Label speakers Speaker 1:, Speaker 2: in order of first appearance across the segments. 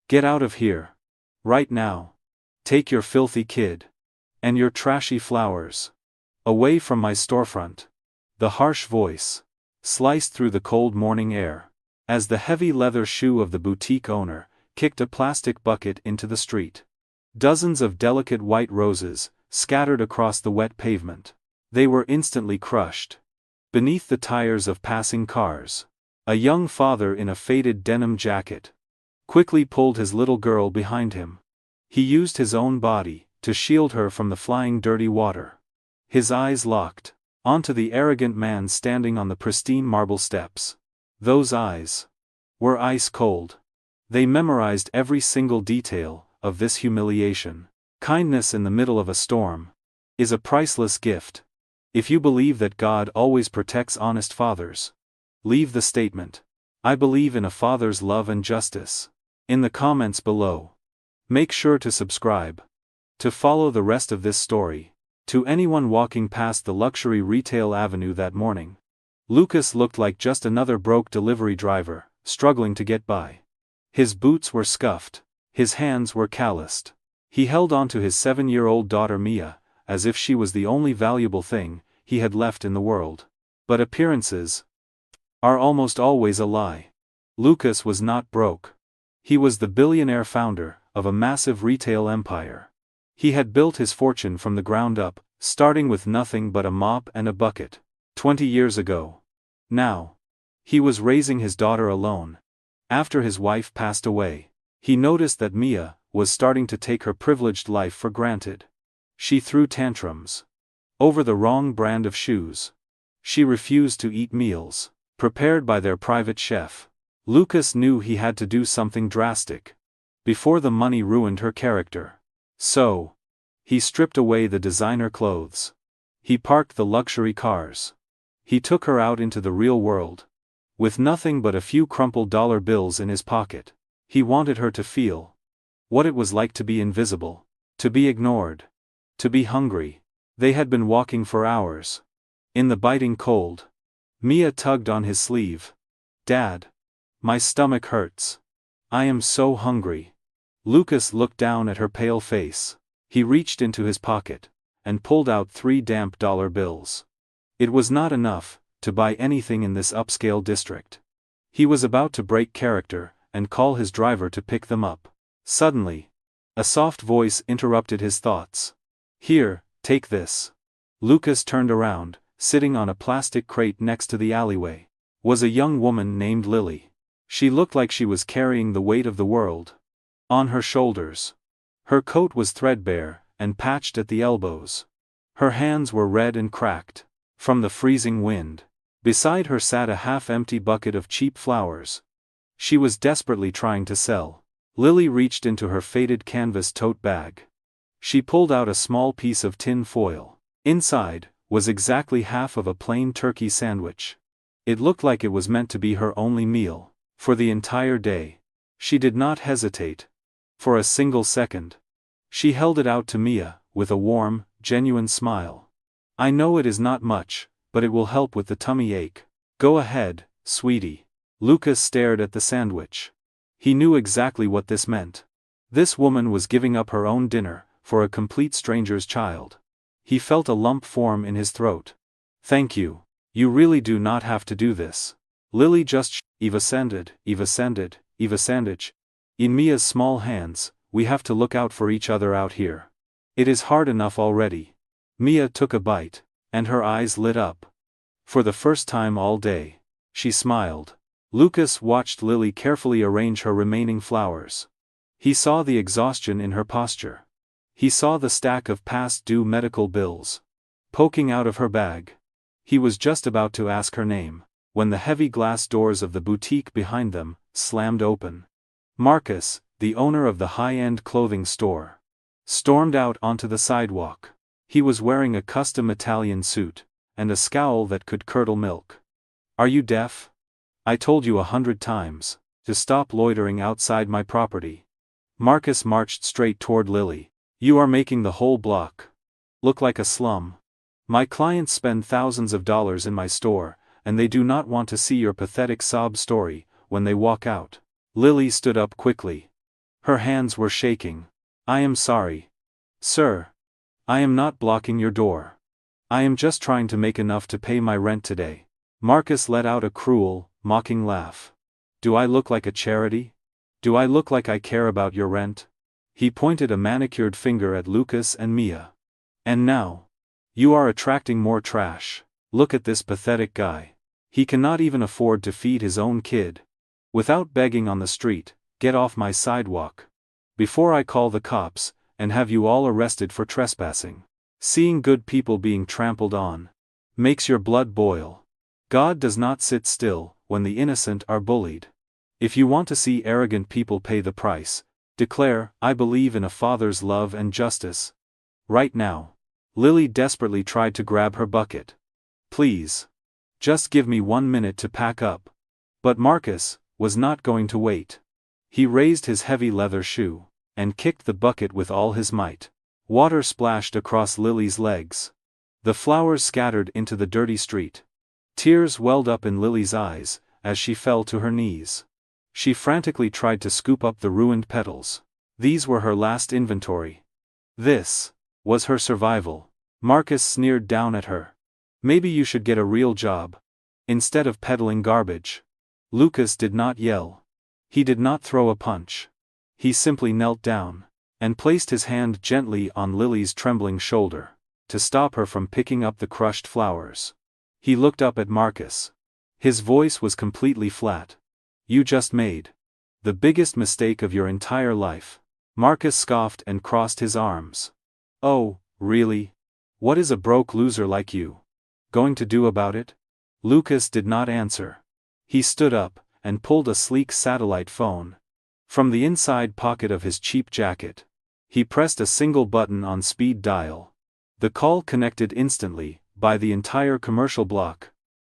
Speaker 1: Get out of here. Right now. Take your filthy kid. And your trashy flowers. Away from my storefront. The harsh voice sliced through the cold morning air, as the heavy leather shoe of the boutique owner kicked a plastic bucket into the street. Dozens of delicate white roses scattered across the wet pavement. They were instantly crushed beneath the tires of passing cars. A young father in a faded denim jacket quickly pulled his little girl behind him. He used his own body to shield her from the flying dirty water. His eyes locked onto the arrogant man standing on the pristine marble steps. Those eyes were ice cold. They memorized every single detail of this humiliation. Kindness in the middle of a storm is a priceless gift. If you believe that God always protects honest fathers, leave the statement, "I believe in a father's love and justice," in the comments below. Make sure to subscribe to follow the rest of this story. To anyone walking past the luxury retail avenue that morning, Lucas looked like just another broke delivery driver, struggling to get by. His boots were scuffed, his hands were calloused. He held onto his 7-year-old daughter Mia, as if she was the only valuable thing he had left in the world. But appearances are almost always a lie. Lucas was not broke. He was the billionaire founder of a massive retail empire. He had built his fortune from the ground up, starting with nothing but a mop and a bucket, 20 years ago. Now, he was raising his daughter alone. After his wife passed away, he noticed that Mia was starting to take her privileged life for granted. She threw tantrums over the wrong brand of shoes. She refused to eat meals prepared by their private chef. Lucas knew he had to do something drastic before the money ruined her character. So, he stripped away the designer clothes. He parked the luxury cars. He took her out into the real world. With nothing but a few crumpled dollar bills in his pocket, he wanted her to feel what it was like to be invisible, to be ignored, to be hungry. They had been walking for hours in the biting cold. Mia tugged on his sleeve. "Dad, my stomach hurts. I am so hungry." Lucas looked down at her pale face. He reached into his pocket and pulled out 3 damp dollar bills. It was not enough to buy anything in this upscale district. He was about to break character and call his driver to pick them up. Suddenly, a soft voice interrupted his thoughts. "Here, take this." Lucas turned around. Sitting on a plastic crate next to the alleyway was a young woman named Lily. She looked like she was carrying the weight of the world on her shoulders. Her coat was threadbare and patched at the elbows. Her hands were red and cracked from the freezing wind. Beside her sat a half-empty bucket of cheap flowers. She was desperately trying to sell. Lily reached into her faded canvas tote bag. She pulled out a small piece of tin foil. Inside was exactly half of a plain turkey sandwich. It looked like it was meant to be her only meal for the entire day. She did not hesitate for a single second. She held it out to Mia with a warm, genuine smile. "I know it is not much, but it will help with the tummy ache. Go ahead, sweetie." Lucas stared at the sandwich. He knew exactly what this meant. This woman was giving up her own dinner for a complete stranger's child. He felt a lump form in his throat. "Thank you. You really do not have to do this." Lily just Eva sanded. In Mia's small hands, "We have to look out for each other out here. It is hard enough already." Mia took a bite, and her eyes lit up. For the first time all day, she smiled. Lucas watched Lily carefully arrange her remaining flowers. He saw the exhaustion in her posture. He saw the stack of past-due medical bills poking out of her bag. He was just about to ask her name, when the heavy glass doors of the boutique behind them slammed open. Marcus, the owner of the high-end clothing store, stormed out onto the sidewalk. He was wearing a custom Italian suit and a scowl that could curdle milk. "Are you deaf? I told you 100 times to stop loitering outside my property." Marcus marched straight toward Lily. "You are making the whole block look like a slum. My clients spend thousands of dollars in my store, and they do not want to see your pathetic sob story when they walk out." Lily stood up quickly. Her hands were shaking. I am sorry. Sir. I am not blocking your door. I am just trying to make enough to pay my rent today. Marcus let out a cruel, mocking laugh. Do I look like a charity? Do I look like I care about your rent? He pointed a manicured finger at Lucas and Mia. And now? You are attracting more trash. Look at this pathetic guy. He cannot even afford to feed his own kid. Without begging on the street, get off my sidewalk. Before I call the cops, and have you all arrested for trespassing. Seeing good people being trampled on makes your blood boil. God does not sit still when the innocent are bullied. If you want to see arrogant people pay the price, declare, I believe in a father's love and justice. Right now. Lily desperately tried to grab her bucket. Please. Just give me 1 minute to pack up. But Marcus was not going to wait. He raised his heavy leather shoe and kicked the bucket with all his might. Water splashed across Lily's legs. The flowers scattered into the dirty street. Tears welled up in Lily's eyes as she fell to her knees. She frantically tried to scoop up the ruined petals. These were her last inventory. This was her survival. Marcus sneered down at her. Maybe you should get a real job instead of peddling garbage. Lucas did not yell. He did not throw a punch. He simply knelt down and placed his hand gently on Lily's trembling shoulder to stop her from picking up the crushed flowers. He looked up at Marcus. His voice was completely flat. You just made the biggest mistake of your entire life. Marcus scoffed and crossed his arms. Oh, really? What is a broke loser like you going to do about it? Lucas did not answer. He stood up and pulled a sleek satellite phone from the inside pocket of his cheap jacket. He pressed a single button on speed dial. The call connected instantly, by the entire commercial block.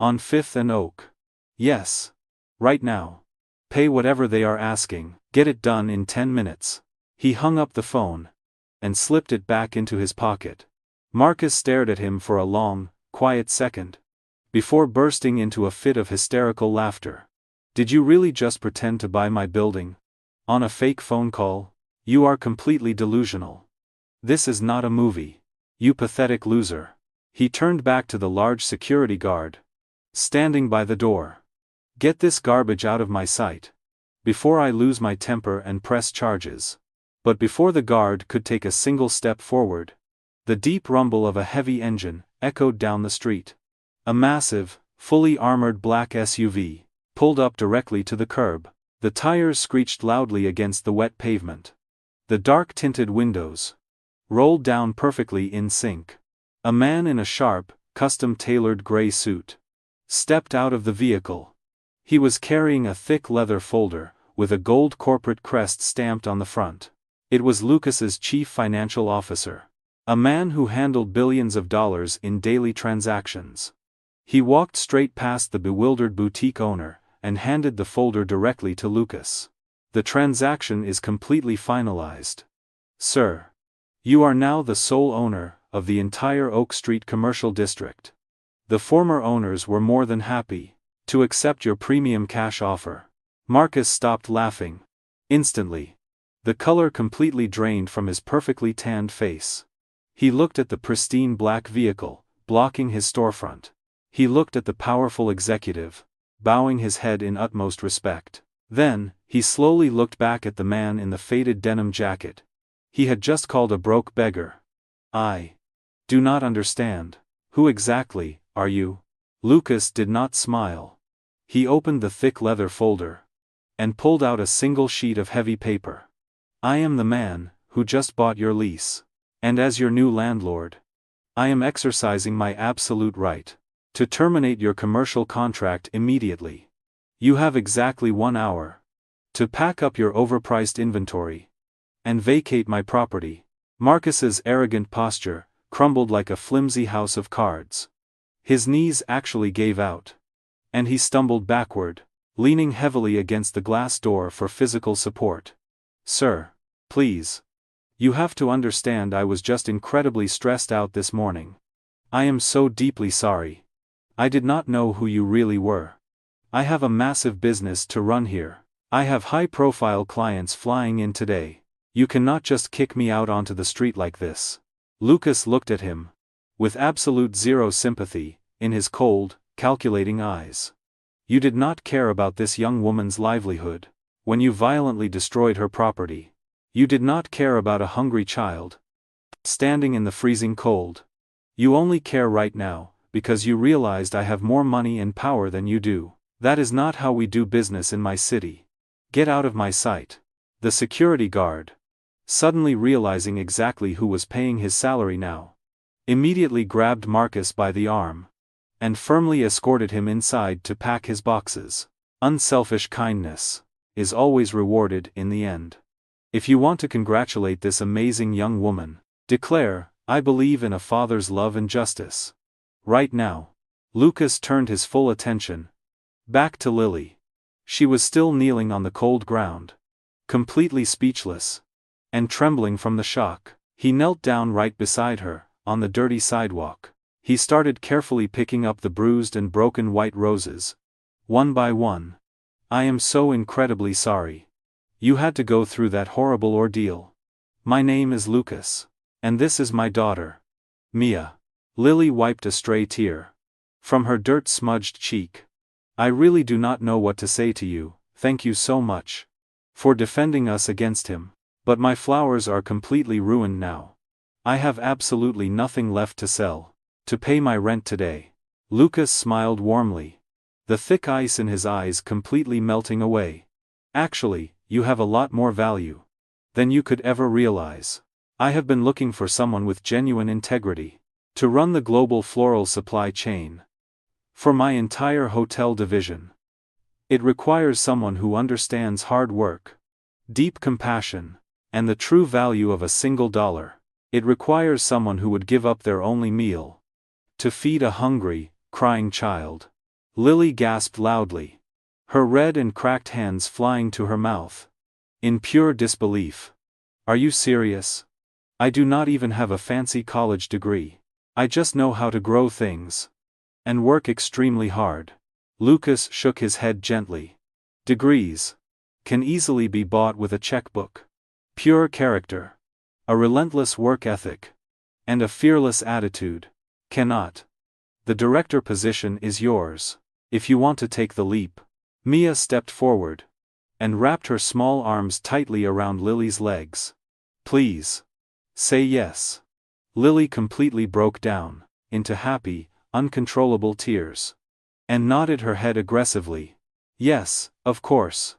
Speaker 1: On 5th and Oak. Yes. Right now. Pay whatever they are asking, get it done in 10 minutes. He hung up the phone and slipped it back into his pocket. Marcus stared at him for a long, quiet second before bursting into a fit of hysterical laughter. Did you really just pretend to buy my building? On a fake phone call? You are completely delusional. This is not a movie. You pathetic loser. He turned back to the large security guard standing by the door. Get this garbage out of my sight before I lose my temper and press charges. But before the guard could take a single step forward, the deep rumble of a heavy engine echoed down the street. A massive, fully armored black SUV pulled up directly to the curb. The tires screeched loudly against the wet pavement. The dark-tinted windows rolled down perfectly in sync. A man in a sharp, custom-tailored gray suit stepped out of the vehicle. He was carrying a thick leather folder with a gold corporate crest stamped on the front. It was Lucas's chief financial officer, a man who handled billions of dollars in daily transactions. He walked straight past the bewildered boutique owner and handed the folder directly to Lucas. The transaction is completely finalized. Sir. You are now the sole owner of the entire Oak Street commercial district. The former owners were more than happy to accept your premium cash offer. Marcus stopped laughing. Instantly. The color completely drained from his perfectly tanned face. He looked at the pristine black vehicle, blocking his storefront. He looked at the powerful executive, bowing his head in utmost respect. Then, he slowly looked back at the man in the faded denim jacket. He had just called a broke beggar. I do not understand. Who exactly are you? Lucas did not smile. He opened the thick leather folder and pulled out a single sheet of heavy paper. I am the man who just bought your lease. And as your new landlord, I am exercising my absolute right to terminate your commercial contract immediately. You have exactly 1 hour to pack up your overpriced inventory and vacate my property. Marcus's arrogant posture crumbled like a flimsy house of cards. His knees actually gave out, and he stumbled backward, leaning heavily against the glass door for physical support. Sir, please. You have to understand I was just incredibly stressed out this morning. I am so deeply sorry. I did not know who you really were. I have a massive business to run here. I have high-profile clients flying in today. You cannot just kick me out onto the street like this. Lucas looked at him, with absolute zero sympathy, in his cold, calculating eyes. You did not care about this young woman's livelihood, when you violently destroyed her property. You did not care about a hungry child, standing in the freezing cold. You only care right now, because you realized I have more money and power than you do. That is not how we do business in my city. Get out of my sight. The security guard, suddenly realizing exactly who was paying his salary now, immediately grabbed Marcus by the arm, and firmly escorted him inside to pack his boxes. Unselfish kindness is always rewarded in the end. If you want to congratulate this amazing young woman, declare, I believe in a father's love and justice. Right now. Lucas turned his full attention back to Lily. She was still kneeling on the cold ground, completely speechless, and trembling from the shock. He knelt down right beside her, on the dirty sidewalk. He started carefully picking up the bruised and broken white roses, one by one. I am so incredibly sorry. You had to go through that horrible ordeal. My name is Lucas. And this is my daughter, Mia. Lily wiped a stray tear from her dirt-smudged cheek. I really do not know what to say to you. Thank you so much for defending us against him. But my flowers are completely ruined now. I have absolutely nothing left to sell, to pay my rent today. Lucas smiled warmly, the thick ice in his eyes completely melting away. Actually, you have a lot more value than you could ever realize. I have been looking for someone with genuine integrity to run the global floral supply chain for my entire hotel division. It requires someone who understands hard work, deep compassion, and the true value of a single dollar. It requires someone who would give up their only meal to feed a hungry, crying child. Lily gasped loudly, her red and cracked hands flying to her mouth, in pure disbelief. Are you serious? I do not even have a fancy college degree. I just know how to grow things and work extremely hard. Lucas shook his head gently. Degrees can easily be bought with a checkbook. Pure character, a relentless work ethic, and a fearless attitude cannot. The director position is yours, if you want to take the leap. Mia stepped forward and wrapped her small arms tightly around Lily's legs. Please, say yes. Lily completely broke down into happy, uncontrollable tears, and nodded her head aggressively. Yes, of course.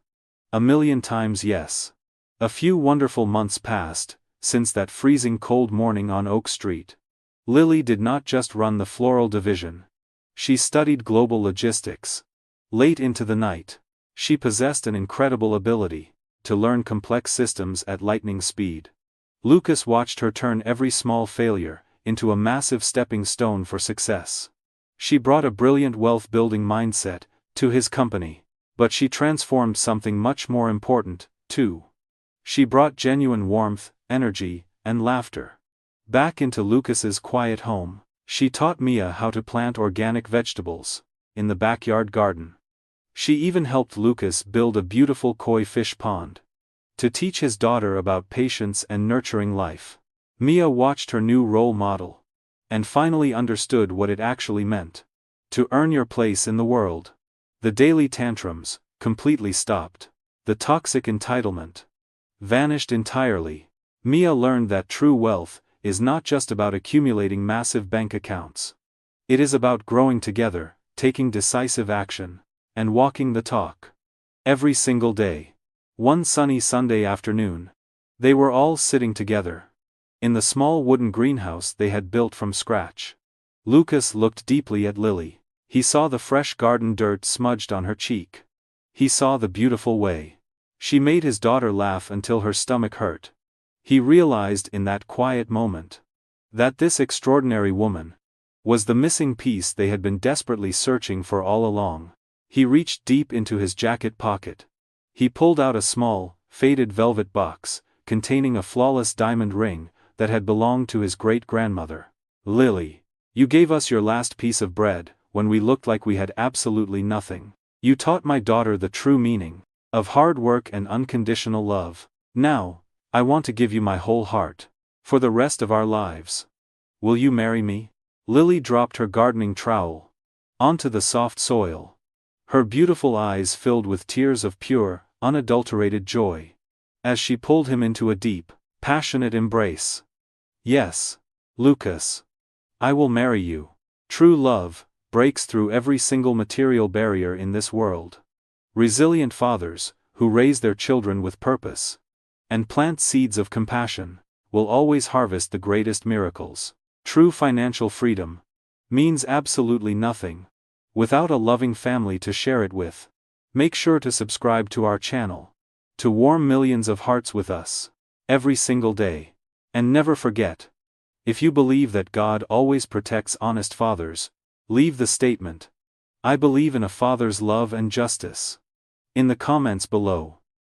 Speaker 1: 1,000,000 times yes. A few wonderful months passed since that freezing cold morning on Oak Street. Lily did not just run the floral division. She studied global logistics. Late into the night, she possessed an incredible ability to learn complex systems at lightning speed. Lucas watched her turn every small failure into a massive stepping stone for success. She brought a brilliant wealth-building mindset to his company, but she transformed something much more important, too. She brought genuine warmth, energy, and laughter back into Lucas's quiet home. She taught Mia how to plant organic vegetables in the backyard garden. She even helped Lucas build a beautiful koi fish pond to teach his daughter about patience and nurturing life. Mia watched her new role model and finally understood what it actually meant to earn your place in the world. The daily tantrums completely stopped. The toxic entitlement vanished entirely. Mia learned that true wealth is not just about accumulating massive bank accounts. It is about growing together, taking decisive action, and walking the talk. Every single day. One sunny Sunday afternoon, they were all sitting together in the small wooden greenhouse they had built from scratch. Lucas looked deeply at Lily. He saw the fresh garden dirt smudged on her cheek. He saw the beautiful way she made his daughter laugh until her stomach hurt. He realized in that quiet moment that this extraordinary woman was the missing piece they had been desperately searching for all along. He reached deep into his jacket pocket. He pulled out a small, faded velvet box, containing a flawless diamond ring that had belonged to his great-grandmother. Lily, you gave us your last piece of bread when we looked like we had absolutely nothing. You taught my daughter the true meaning of hard work and unconditional love. Now, I want to give you my whole heart. For the rest of our lives. Will you marry me? Lily dropped her gardening trowel onto the soft soil. Her beautiful eyes filled with tears of pure, unadulterated joy, as she pulled him into a deep, passionate embrace. Yes, Lucas. I will marry you. True love breaks through every single material barrier in this world. Resilient fathers, who raise their children with purpose and plant seeds of compassion, will always harvest the greatest miracles. True financial freedom means absolutely nothing without a loving family to share it with. Make sure to subscribe to our channel to warm millions of hearts with us every single day. And never forget, if you believe that God always protects honest fathers, leave the statement, "I believe in a father's love and justice," in the comments below.